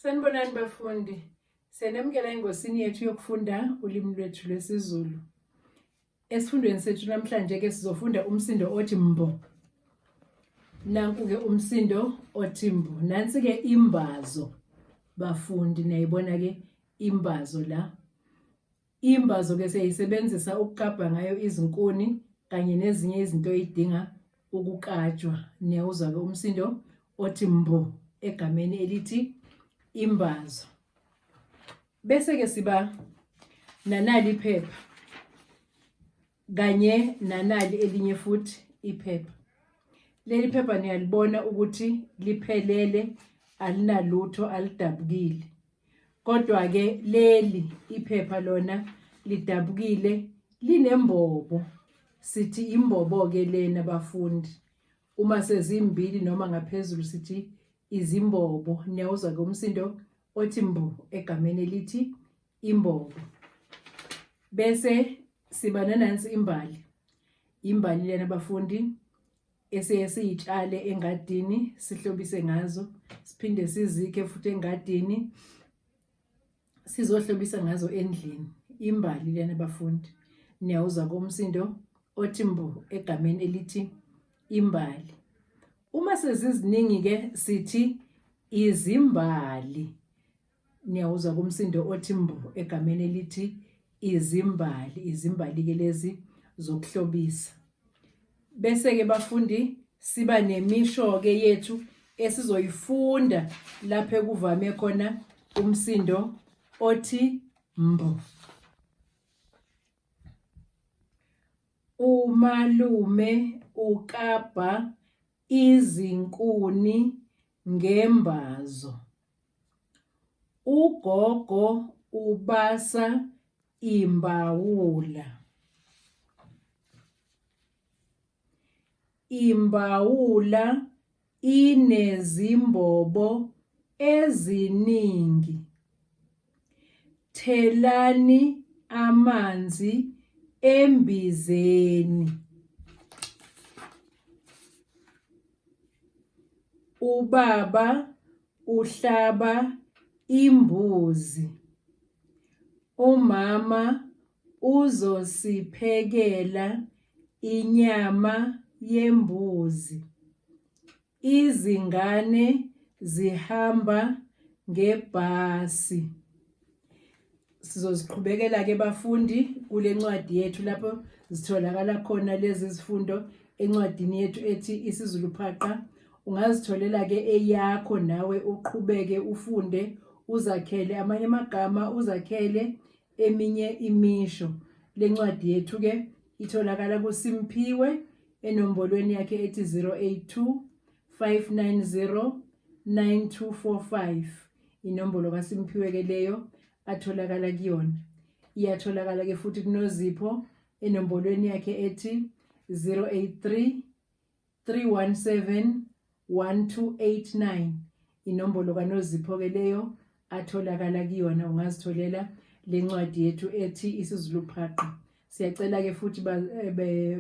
Sanibonani bafundi. Siyanemukela engosini yethu yokufunda ulimi lwethu lwesiZulu. Esifundweni sethu namhlanje ke sizofunda umsindo othi mbo. Nanku ke umsindo othi mbo. Nansi ke imbazo bafundi, nayibona ke imbazo la. Imbazo ke siyayisebenzisa ukukabha ngayo izinkuni kanye nezinye izinto ezidinga ukukatshwa. Niyawuzwa ke umsindo othi mbo egameni elithi imbazo. Bese ke siba nanali iphepha kanye nanali elinye futhi iphepha. Leli phepha niyalibona ukuthi liphelele, alinalutho, alidabukile. Kodwa ke leli iphepha lona lidabukile, linembobo. Sithi imbobo ke lena bafundi. Uma sezimbili noma ngaphezulu sithi izimbobo. Niyawuzwa ke umsindo othi mbo egameni elithi imbobo. Bese siba nanansi imbali. Imbali lena bafundi esiyitshale engadini, sihlobise ngazo, siphinde sizikhe futhi engadini, sizohlobisa ngazo endlini. Imbali lena bafundi. Niyawuzwa ke umsindo othi mbo egameni elithi imbali. Uma seziziningi ke sithi izimbali. Niyawuzwa kumsindo othi mbo egameni elithi izimbali. Izimbali ke lezi zokuhlobisa. Bese ke bafundi siba nemisho ke yethu esizoyifunda lapho kuvame khona umsindo othi mbo. Umalume ukabha izinkuni ngembazo. Ugogo ubasa imbawula. Imbawula inezimbobo eziningi. Thelani amanzi embizeni. Ubaba uhlaba imbuzi. Umama uzosiphekela inyama yembuzi. Izingane zihamba ngebhasi. Sizoziqhubekela ke bafundi kule ncwadi yethu lapho zitholakala khona lezi zifundo encwadini yethu ethi isiZulu Phaqa. Ungazitholela ke eyakho nawe uqhubeke ufunde, uzakhele amanye amagama, uzakhele eminye imisho. Le ncwadi yethu ke itholakala kuSimphiwe enombolweni yakhe ethi 082 590 9245. Inombolo kaSimphiwe ke leyo atholakala kuyona. Iyatholakala ke futhi kuNozipho enombolweni yakhe ethi 083 317 1289. Inombolo kaNozipho ke leyo atholakala kuyona. Ungazitholela le ncwadi yethu ethi isiZulu Phaqa. Siyacela ke futhi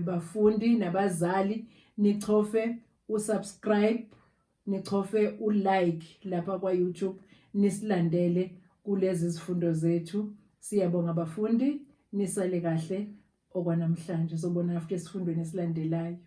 bafundi nabazali nichofe usubscribe, nichofe ulike lapha kwa YouTube, nisilandele kulezi zifundo zethu. Siyabonga bafundi, nisale kahle okwanamhlanje. Sobona futhi esifundweni esilandelayo.